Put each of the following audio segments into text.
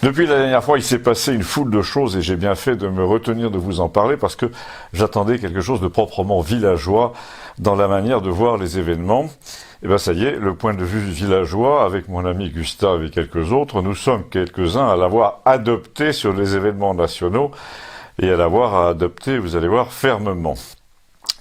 Depuis la dernière fois, il s'est passé une foule de choses et j'ai bien fait de me retenir de vous en parler parce que j'attendais quelque chose de proprement villageois dans la manière de voir les événements. Et bien ça y est, le point de vue villageois, avec mon ami Gustave et quelques autres, nous sommes quelques-uns à l'avoir adopté sur les événements nationaux et à l'avoir adopté, vous allez voir, fermement.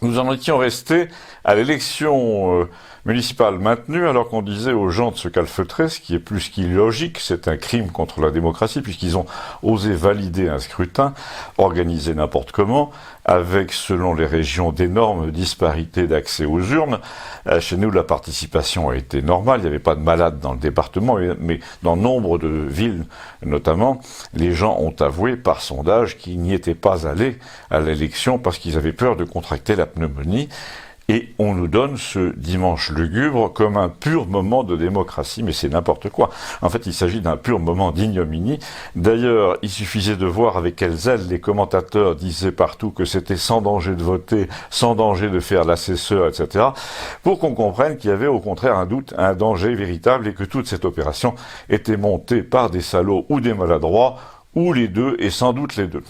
Nous en étions restés à l'élection municipale maintenue, alors qu'on disait aux gens de se calfeutrer, ce qui est plus qu'illogique, c'est un crime contre la démocratie, puisqu'ils ont osé valider un scrutin, organisé n'importe comment, avec, selon les régions, d'énormes disparités d'accès aux urnes. Chez nous, la participation a été normale, il n'y avait pas de malades dans le département, mais dans nombre de villes, notamment, les gens ont avoué, par sondage, qu'ils n'y étaient pas allés à l'élection parce qu'ils avaient peur de contracter la pneumonie. Et on nous donne ce dimanche lugubre comme un pur moment de démocratie, mais c'est n'importe quoi. En fait, il s'agit d'un pur moment d'ignominie. D'ailleurs, il suffisait de voir avec quel zèle les commentateurs disaient partout que c'était sans danger de voter, sans danger de faire l'assesseur, etc., pour qu'on comprenne qu'il y avait au contraire un doute, un danger véritable, et que toute cette opération était montée par des salauds ou des maladroits, ou les deux, et sans doute les deux.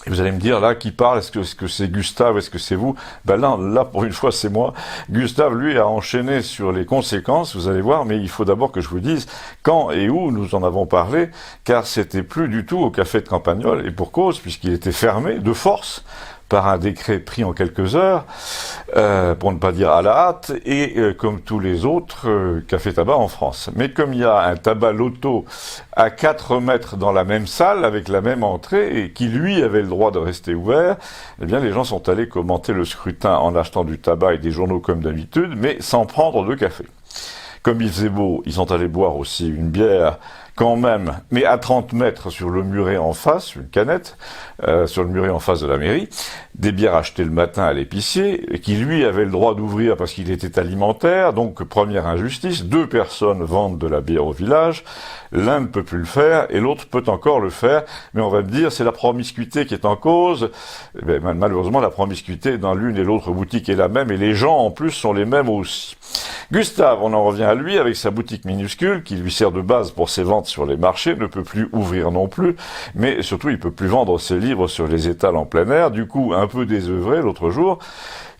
Et vous allez me dire, là, qui parle, est-ce que c'est Gustave, est-ce que c'est vous? Ben là, pour une fois, c'est moi. Gustave, lui, a enchaîné sur les conséquences, vous allez voir, mais il faut d'abord que je vous dise quand et où nous en avons parlé, car c'était plus du tout au café de Campagnol, et pour cause, puisqu'il était fermé, de force, par un décret pris en quelques heures, pour ne pas dire à la hâte, et comme tous les autres cafés-tabac en France. Mais comme il y a un tabac loto à 4 mètres dans la même salle, avec la même entrée, et qui lui avait le droit de rester ouvert, eh bien les gens sont allés commenter le scrutin en achetant du tabac et des journaux comme d'habitude, mais sans prendre de café. Comme il faisait beau, ils sont allés boire aussi une bière, quand même, mais à 30 mètres sur le muret en face, une canette, sur le muret en face de la mairie, des bières achetées le matin à l'épicier, qui lui avait le droit d'ouvrir parce qu'il était alimentaire, donc première injustice, 2 personnes vendent de la bière au village, l'un ne peut plus le faire et l'autre peut encore le faire, mais on va me dire c'est la promiscuité qui est en cause. Eh bien, malheureusement la promiscuité dans l'une et l'autre boutique est la même et les gens en plus sont les mêmes aussi. Gustave, on en revient à lui, avec sa boutique minuscule, qui lui sert de base pour ses ventes sur les marchés, ne peut plus ouvrir non plus, mais surtout il peut plus vendre ses livres sur les étals en plein air. Du coup, un peu désœuvré l'autre jour,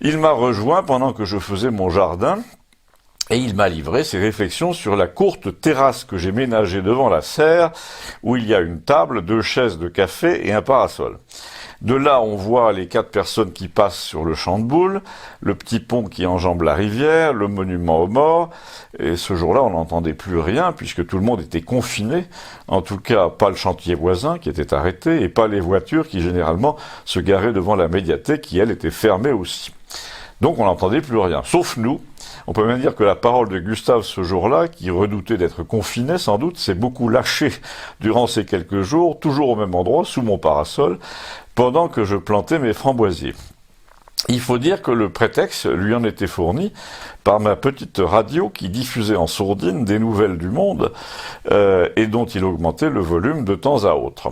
il m'a rejoint pendant que je faisais mon jardin, et il m'a livré ses réflexions sur la courte terrasse que j'ai ménagée devant la serre, où il y a une table, 2 chaises de café et un parasol. De là, on voit les 4 personnes qui passent sur le champ de boules, le petit pont qui enjambe la rivière, le monument aux morts. Et ce jour-là, on n'entendait plus rien puisque tout le monde était confiné. En tout cas, pas le chantier voisin qui était arrêté et pas les voitures qui généralement se garaient devant la médiathèque qui, elle, était fermée aussi. Donc on n'entendait plus rien, sauf nous. On peut même dire que la parole de Gustave ce jour-là, qui redoutait d'être confiné sans doute, s'est beaucoup lâchée durant ces quelques jours, toujours au même endroit, sous mon parasol, pendant que je plantais mes framboisiers. Il faut dire que le prétexte lui en était fourni par ma petite radio qui diffusait en sourdine des nouvelles du monde et dont il augmentait le volume de temps à autre.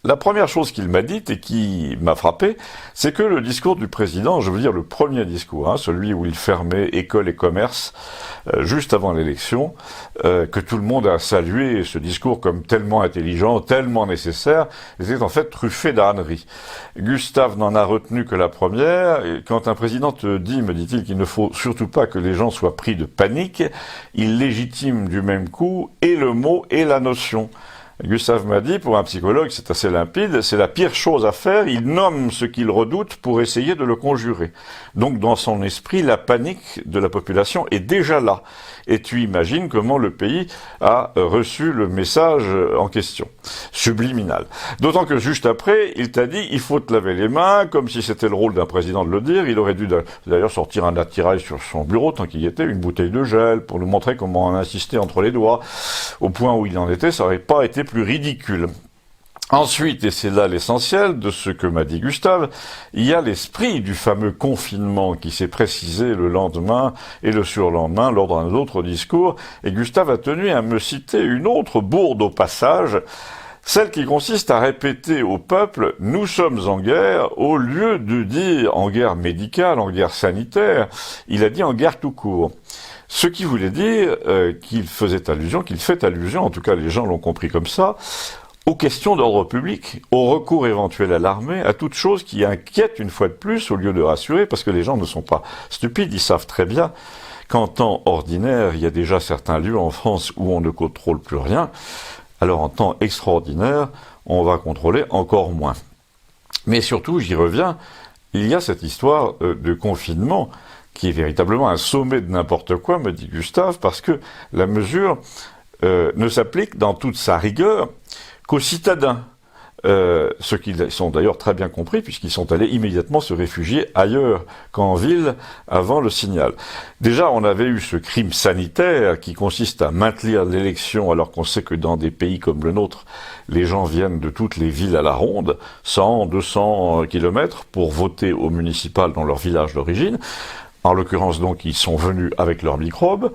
La première chose qu'il m'a dite et qui m'a frappé, c'est que le discours du président, je veux dire le premier discours, celui où il fermait écoles et commerces juste avant l'élection, que tout le monde a salué ce discours comme tellement intelligent, tellement nécessaire, était en fait truffé d'âneries. Gustave n'en a retenu que la première, et quand un président te dit, me dit-il, qu'il ne faut surtout pas que les gens soient pris de panique, il légitime du même coup et le mot et la notion. Gustave m'a dit, pour un psychologue, c'est assez limpide, c'est la pire chose à faire, il nomme ce qu'il redoute pour essayer de le conjurer. Donc dans son esprit, la panique de la population est déjà là. Et tu imagines comment le pays a reçu le message en question, subliminal. D'autant que juste après, il t'a dit, il faut te laver les mains, comme si c'était le rôle d'un président de le dire. Il aurait dû d'ailleurs sortir un attirail sur son bureau, tant qu'il y était, une bouteille de gel, pour nous montrer comment on insistait entre les doigts. Au point où il en était, ça n'aurait pas été plus ridicule. Ensuite, et c'est là l'essentiel de ce que m'a dit Gustave, il y a l'esprit du fameux confinement qui s'est précisé le lendemain et le surlendemain lors d'un autre discours, et Gustave a tenu à me citer une autre bourde au passage, celle qui consiste à répéter au peuple « nous sommes en guerre » au lieu de dire en guerre médicale, en guerre sanitaire, il a dit en guerre tout court. Ce qui voulait dire qu'il fait allusion, en tout cas les gens l'ont compris comme ça, aux questions d'ordre public, au recours éventuel à l'armée, à toute chose qui inquiète une fois de plus au lieu de rassurer, parce que les gens ne sont pas stupides, ils savent très bien qu'en temps ordinaire, il y a déjà certains lieux en France où on ne contrôle plus rien, alors en temps extraordinaire, on va contrôler encore moins. Mais surtout, j'y reviens, il y a cette histoire de confinement qui est véritablement un sommet de n'importe quoi, me dit Gustave, parce que la mesure ne s'applique dans toute sa rigueur qu'aux citadins. Ce qu'ils sont d'ailleurs très bien compris, puisqu'ils sont allés immédiatement se réfugier ailleurs qu'en ville avant le signal. Déjà, on avait eu ce crime sanitaire qui consiste à maintenir l'élection alors qu'on sait que dans des pays comme le nôtre, les gens viennent de toutes les villes à la ronde, 100, 200 kilomètres, pour voter au municipal dans leur village d'origine. En l'occurrence, donc, ils sont venus avec leurs microbes,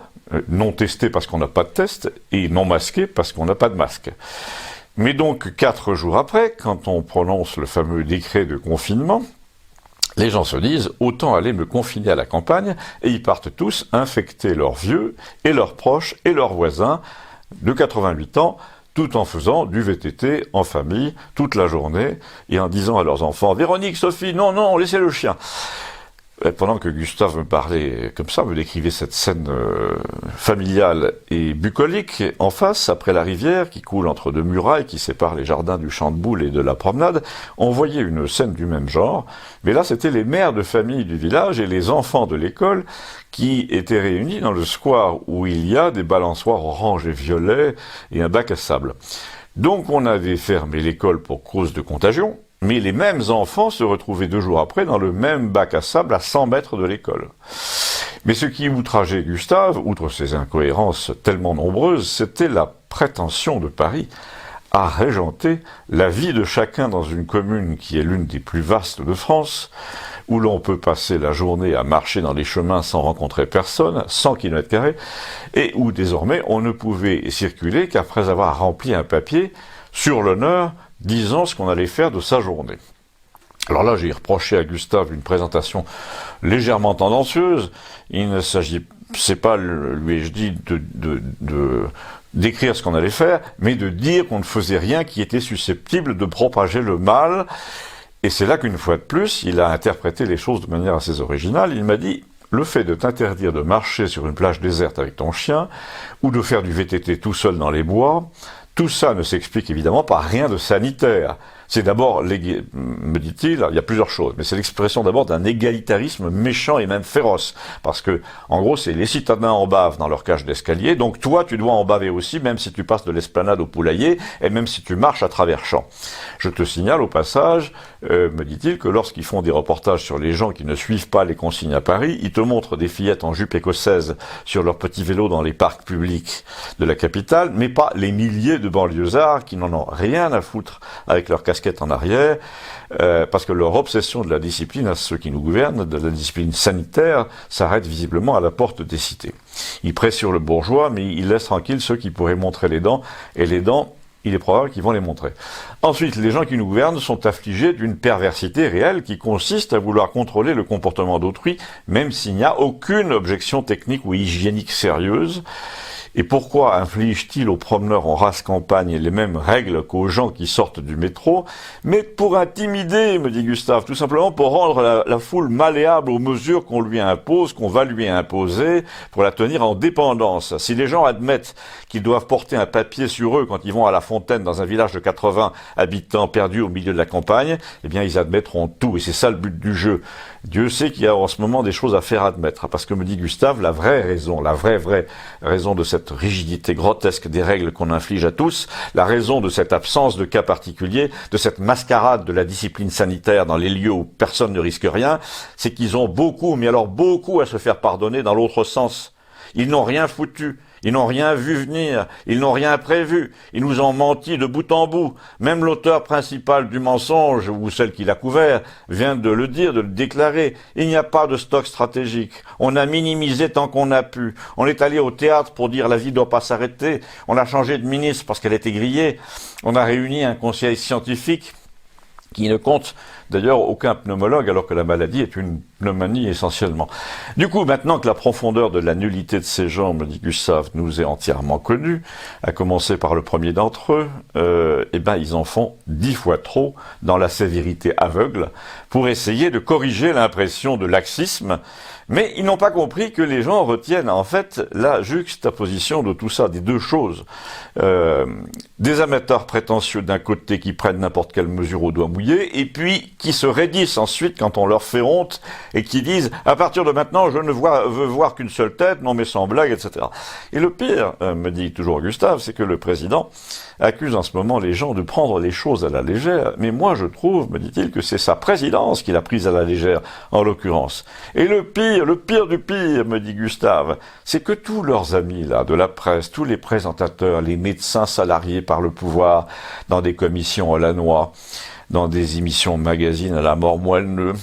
non testés parce qu'on n'a pas de test, et non masqués parce qu'on n'a pas de masque. Mais donc, 4 jours après, quand on prononce le fameux décret de confinement, les gens se disent « autant aller me confiner à la campagne » et ils partent tous infecter leurs vieux et leurs proches et leurs voisins de 88 ans, tout en faisant du VTT en famille toute la journée et en disant à leurs enfants « Véronique, Sophie, non, non, laissez le chien !» Pendant que Gustave me parlait comme ça, me décrivait cette scène familiale et bucolique, en face, après la rivière qui coule entre deux murailles qui séparent les jardins du champ de boules et de la promenade, on voyait une scène du même genre, mais là c'était les mères de famille du village et les enfants de l'école qui étaient réunis dans le square où il y a des balançoires orange et violet et un bac à sable. Donc on avait fermé l'école pour cause de contagion, mais les mêmes enfants se retrouvaient 2 jours après dans le même bac à sable à 100 mètres de l'école. Mais ce qui outrageait Gustave, outre ces incohérences tellement nombreuses, c'était la prétention de Paris à régenter la vie de chacun dans une commune qui est l'une des plus vastes de France, où l'on peut passer la journée à marcher dans les chemins sans rencontrer personne, 100 km², et où désormais on ne pouvait circuler qu'après avoir rempli un papier sur l'honneur disant ce qu'on allait faire de sa journée. Alors là, j'ai reproché à Gustave une présentation légèrement tendancieuse. Il ne s'agissait pas, lui ai-je dit, d'écrire ce qu'on allait faire, mais de dire qu'on ne faisait rien qui était susceptible de propager le mal. Et c'est là qu'une fois de plus, il a interprété les choses de manière assez originale. Il m'a dit « Le fait de t'interdire de marcher sur une plage déserte avec ton chien, ou de faire du VTT tout seul dans les bois, tout ça ne s'explique évidemment par rien de sanitaire. C'est d'abord, me dit-il, il y a plusieurs choses, mais c'est l'expression d'abord d'un égalitarisme méchant et même féroce. Parce que, en gros, c'est les citadins en bavent dans leur cage d'escalier, donc toi, tu dois en baver aussi, même si tu passes de l'esplanade au poulailler, et même si tu marches à travers champs. Je te signale au passage, me dit-il, que lorsqu'ils font des reportages sur les gens qui ne suivent pas les consignes à Paris, ils te montrent des fillettes en jupe écossaise sur leur petit vélo dans les parcs publics de la capitale, mais pas les milliers de banlieusards qui n'en ont rien à foutre avec leur casquette en arrière, parce que leur obsession de la discipline à ceux qui nous gouvernent, de la discipline sanitaire, s'arrête visiblement à la porte des cités. Ils pressent sur le bourgeois, mais ils laissent tranquilles ceux qui pourraient montrer les dents, et les dents, il est probable qu'ils vont les montrer. Ensuite, les gens qui nous gouvernent sont affligés d'une perversité réelle qui consiste à vouloir contrôler le comportement d'autrui, même s'il n'y a aucune objection technique ou hygiénique sérieuse. Et pourquoi inflige-t-il aux promeneurs en race campagne les mêmes règles qu'aux gens qui sortent du métro? Mais pour intimider, me dit Gustave, tout simplement pour rendre la foule malléable aux mesures qu'on lui impose, qu'on va lui imposer, pour la tenir en dépendance. Si les gens admettent qu'ils doivent porter un papier sur eux quand ils vont à la fontaine dans un village de 80 habitants perdus au milieu de la campagne, eh bien ils admettront tout, et c'est ça le but du jeu. Dieu sait qu'il y a en ce moment des choses à faire admettre, parce que me dit Gustave, la vraie raison de cette rigidité grotesque des règles qu'on inflige à tous, la raison de cette absence de cas particuliers, de cette mascarade de la discipline sanitaire dans les lieux où personne ne risque rien, c'est qu'ils ont beaucoup, mais alors beaucoup à se faire pardonner dans l'autre sens. Ils n'ont rien foutu. Ils n'ont rien vu venir, ils n'ont rien prévu, ils nous ont menti de bout en bout. Même l'auteur principal du mensonge, ou celle qui l'a couvert, vient de le dire, de le déclarer. Il n'y a pas de stock stratégique. On a minimisé tant qu'on a pu. On est allé au théâtre pour dire la vie ne doit pas s'arrêter. On a changé de ministre parce qu'elle était grillée. On a réuni un conseil scientifique qui ne compte d'ailleurs aucun pneumologue, alors que la maladie est une pneumonie essentiellement. Du coup, maintenant que la profondeur de la nullité de ces gens, me dit Gustave, nous est entièrement connue, à commencer par le premier d'entre eux, ils en font 10 fois trop dans la sévérité aveugle pour essayer de corriger l'impression de laxisme. Mais ils n'ont pas compris que les gens retiennent en fait la juxtaposition de tout ça, des deux choses. Des amateurs prétentieux d'un côté qui prennent n'importe quelle mesure au doigt mouillé, et puis qui se raidissent ensuite quand on leur fait honte, et qui disent « à partir de maintenant, je ne veux voir qu'une seule tête, non mais sans blague, etc. » Et le pire, me dit toujours Gustave, c'est que le président accuse en ce moment les gens de prendre les choses à la légère, mais moi je trouve, me dit-il, que c'est sa présidence qu'il a prise à la légère, en l'occurrence. Et le pire du pire, me dit Gustave, c'est que tous leurs amis là, de la presse, tous les présentateurs, les médecins salariés par le pouvoir, dans des commissions à la noix, dans des émissions magazines à la mort moelleux,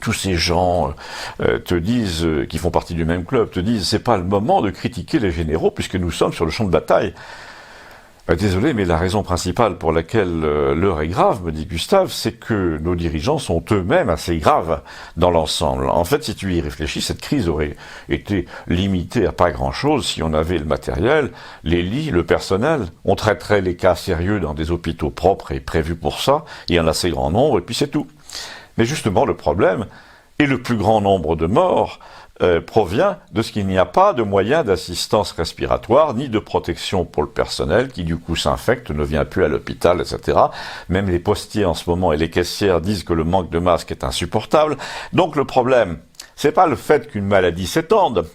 tous ces gens te disent, qui font partie du même club, te disent c'est pas le moment de critiquer les généraux puisque nous sommes sur le champ de bataille. Désolé, mais la raison principale pour laquelle l'heure est grave, me dit Gustave, c'est que nos dirigeants sont eux-mêmes assez graves dans l'ensemble. En fait, si tu y réfléchis, cette crise aurait été limitée à pas grand-chose si on avait le matériel, les lits, le personnel. On traiterait les cas sérieux dans des hôpitaux propres et prévus pour ça. Il y en a assez grand nombre, et puis c'est tout. Mais justement, le problème, et le plus grand nombre de morts, provient de ce qu'il n'y a pas de moyens d'assistance respiratoire ni de protection pour le personnel qui du coup s'infecte, ne vient plus à l'hôpital, etc. Même les postiers en ce moment et les caissières disent que le manque de masques est insupportable. Donc le problème, c'est pas le fait qu'une maladie s'étende,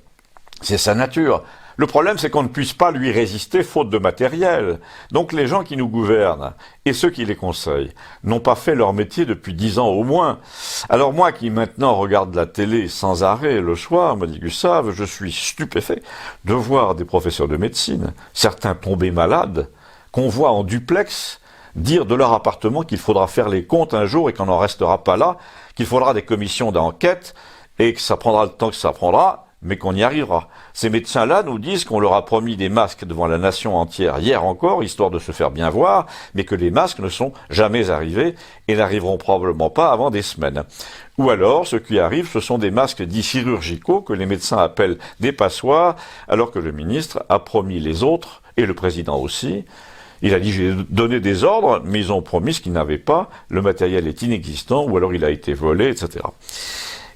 c'est sa nature. Le problème, c'est qu'on ne puisse pas lui résister faute de matériel. Donc les gens qui nous gouvernent et ceux qui les conseillent n'ont pas fait leur métier depuis 10 ans au moins. Alors moi qui maintenant regarde la télé sans arrêt le soir, me dit Gustave, je suis stupéfait de voir des professeurs de médecine, certains tombés malades, qu'on voit en duplex, dire de leur appartement qu'il faudra faire les comptes un jour et qu'on n'en restera pas là, qu'il faudra des commissions d'enquête et que ça prendra le temps que ça prendra, mais qu'on y arrivera. Ces médecins-là nous disent qu'on leur a promis des masques devant la nation entière hier encore, histoire de se faire bien voir, mais que les masques ne sont jamais arrivés et n'arriveront probablement pas avant des semaines. Ou alors, ce qui arrive, ce sont des masques dits chirurgicaux que les médecins appellent des passoires, alors que le ministre a promis les autres, et le président aussi. Il a dit j'ai donné des ordres, mais ils ont promis ce qu'ils n'avaient pas, le matériel est inexistant, ou alors il a été volé, etc.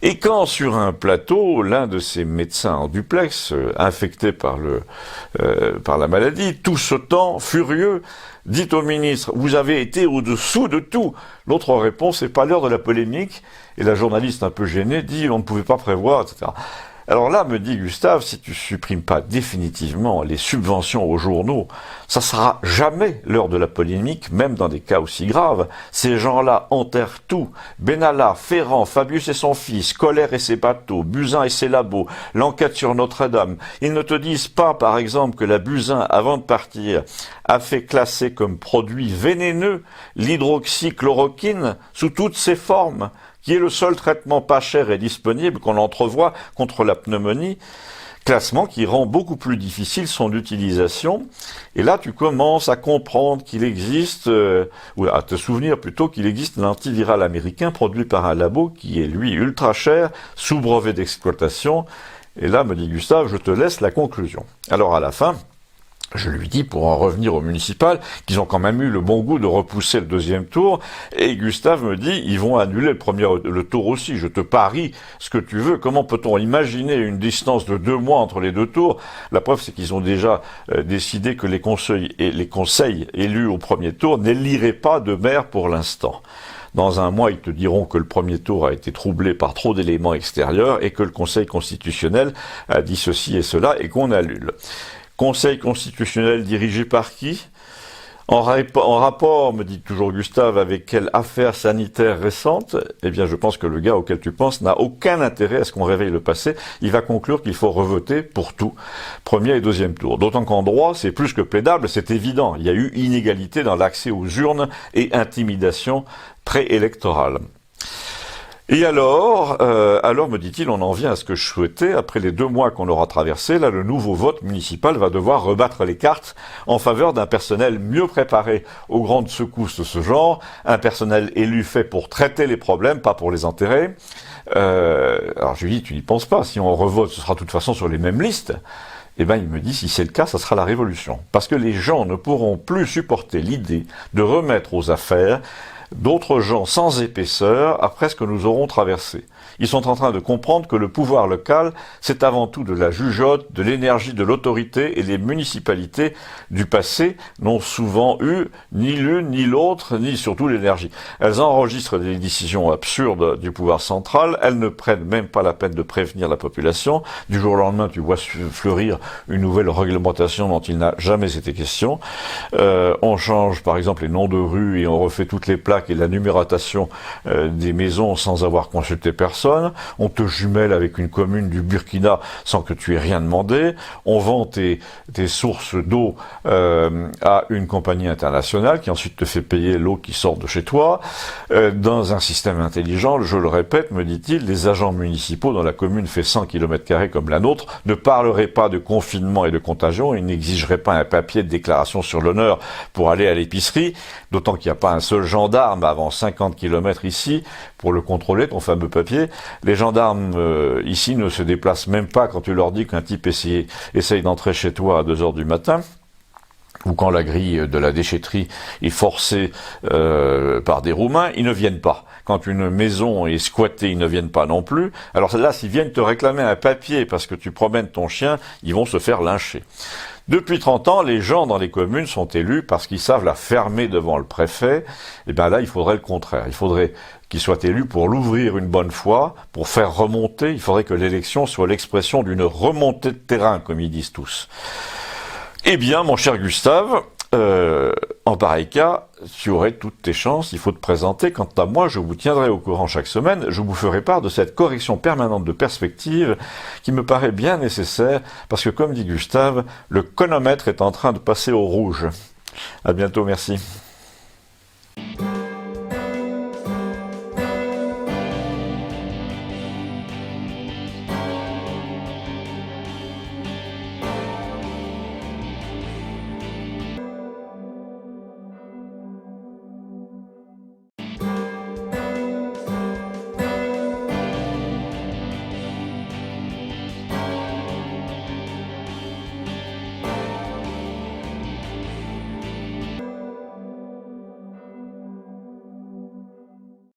Et quand sur un plateau, l'un de ces médecins en duplex, infecté par la maladie, tout sautant, furieux, dit au ministre « Vous avez été au-dessous de tout ». L'autre répond « C'est pas l'heure de la polémique ». Et la journaliste un peu gênée dit « On ne pouvait pas prévoir », etc. Alors là, me dit Gustave, si tu supprimes pas définitivement les subventions aux journaux, ça sera jamais l'heure de la polémique, même dans des cas aussi graves. Ces gens-là enterrent tout. Benalla, Ferrand, Fabius et son fils, Colère et ses bateaux, Buzyn et ses labos, l'enquête sur Notre-Dame. Ils ne te disent pas, par exemple, que la Buzyn, avant de partir, a fait classer comme produit vénéneux l'hydroxychloroquine sous toutes ses formes, qui est le seul traitement pas cher et disponible qu'on entrevoit contre la pneumonie, classement qui rend beaucoup plus difficile son utilisation. Et là, tu commences à comprendre qu'il existe, ou à te souvenir plutôt qu'il existe l'antiviral américain produit par un labo qui est, lui, ultra cher, sous brevet d'exploitation. Et là, me dit Gustave, je te laisse la conclusion. Alors, à la fin, je lui dis, pour en revenir au municipal, qu'ils ont quand même eu le bon goût de repousser le deuxième tour, et Gustave me dit, ils vont annuler le tour aussi, je te parie ce que tu veux, comment peut-on imaginer une distance de 2 mois entre les deux tours? La preuve, c'est qu'ils ont déjà décidé que les conseils élus au premier tour n'éliraient pas de maire pour l'instant. Dans un mois, ils te diront que le premier tour a été troublé par trop d'éléments extérieurs et que le Conseil constitutionnel a dit ceci et cela et qu'on annule. Conseil constitutionnel dirigé par qui? En rapport, me dit toujours Gustave, avec quelle affaire sanitaire récente? Eh bien, je pense que le gars auquel tu penses n'a aucun intérêt à ce qu'on réveille le passé. Il va conclure qu'il faut revoter pour tout, premier et deuxième tour. D'autant qu'en droit, c'est plus que plaidable, c'est évident. Il y a eu inégalité dans l'accès aux urnes et intimidation préélectorale. Et alors, me dit-il, on en vient à ce que je souhaitais. Après les 2 mois qu'on aura traversés, là, le nouveau vote municipal va devoir rebattre les cartes en faveur d'un personnel mieux préparé aux grandes secousses de ce genre, un personnel élu fait pour traiter les problèmes, pas pour les enterrer, Alors je lui dis, tu n'y penses pas, si on revote, ce sera de toute façon sur les mêmes listes. Eh bien, il me dit, si c'est le cas, ça sera la révolution. Parce que les gens ne pourront plus supporter l'idée de remettre aux affaires d'autres gens sans épaisseur après ce que nous aurons traversé. Ils sont en train de comprendre que le pouvoir local, c'est avant tout de la jugeote, de l'énergie, de l'autorité, et les municipalités du passé n'ont souvent eu ni l'une, ni l'autre, ni surtout l'énergie. Elles enregistrent des décisions absurdes du pouvoir central, elles ne prennent même pas la peine de prévenir la population. Du jour au lendemain, tu vois fleurir une nouvelle réglementation dont il n'a jamais été question. On change par exemple les noms de rues et on refait toutes les plaques et la numérotation des maisons sans avoir consulté personne. On te jumelle avec une commune du Burkina sans que tu aies rien demandé. On vend tes sources d'eau à une compagnie internationale qui ensuite te fait payer l'eau qui sort de chez toi. Dans un système intelligent, je le répète, me dit-il, les agents municipaux dont la commune fait 100 km² comme la nôtre ne parleraient pas de confinement et de contagion, ils n'exigeraient pas un papier de déclaration sur l'honneur pour aller à l'épicerie, d'autant qu'il n'y a pas un seul gendarme avant 50 km ici pour le contrôler, ton fameux papier. Les gendarmes ici ne se déplacent même pas quand tu leur dis qu'un type essaye d'entrer chez toi à 2 heures du matin, ou quand la grille de la déchetterie est forcée par des Roumains, ils ne viennent pas. Quand une maison est squattée, ils ne viennent pas non plus. Alors là, s'ils viennent te réclamer un papier parce que tu promènes ton chien, ils vont se faire lyncher. Depuis 30 ans, les gens dans les communes sont élus parce qu'ils savent la fermer devant le préfet. Et bien là, il faudrait le contraire. Il faudrait qu'ils soient élus pour l'ouvrir une bonne fois, pour faire remonter. Il faudrait que l'élection soit l'expression d'une remontée de terrain, comme ils disent tous. Eh bien, mon cher Gustave, en pareil cas, tu aurais toutes tes chances, il faut te présenter. Quant à moi, je vous tiendrai au courant chaque semaine, je vous ferai part de cette correction permanente de perspective qui me paraît bien nécessaire, parce que comme dit Gustave, le chronomètre est en train de passer au rouge. À bientôt, merci.